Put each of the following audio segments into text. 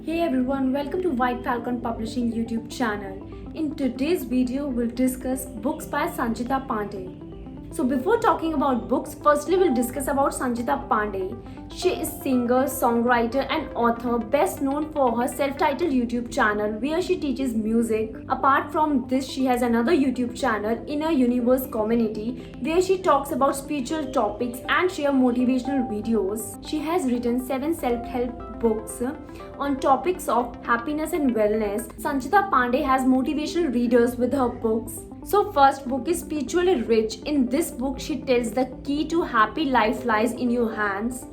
Hey everyone, welcome to White Falcon Publishing YouTube channel. In today's video, we'll discuss books by Sanchita Pandey. So before talking about books, firstly we'll discuss about Sanchita Pandey. She is singer, songwriter and author, best known for her self-titled YouTube channel where she teaches music. Apart from this, she has another YouTube channel, Inner Universe Community, where she talks about spiritual topics and share motivational videos. She has written 7 self-help books on topics of happiness and wellness. Sanchita Pandey has motivational readers with her books. So first book is Spiritually Rich. In this book, she tells the key to happy life lies in your hands.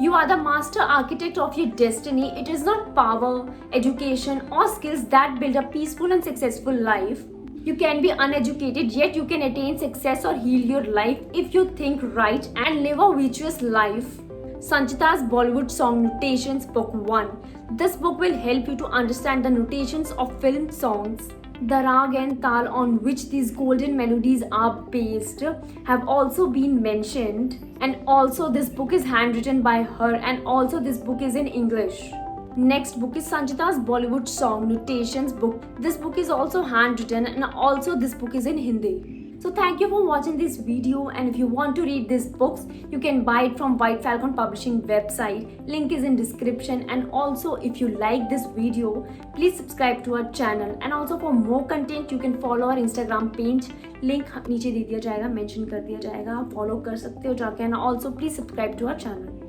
You are the master architect of your destiny. It is not power, education or skills that build a peaceful and successful life. You can be uneducated, yet you can attain success or heal your life if you think right and live a virtuous life. Sanchita's Bollywood Song Notations Book 1. This book will help you to understand the notations of film songs. The Raag and Taal on which these golden melodies are based have also been mentioned, and also this book is handwritten by her, and also this book is in English. Next book is Sanchita's Bollywood Song Notations Book. This book is also handwritten and also this book is in Hindi. So thank you for watching this video, and if you want to read these books, you can buy it from White Falcon Publishing website. Link is in description, and also if you like this video, please subscribe to our channel, and also for more content you can follow our Instagram page. Link नीचे दे दिया जाएगा, mention कर दिया जाएगा, आप follow कर सकते हो जाके, and also please subscribe to our channel.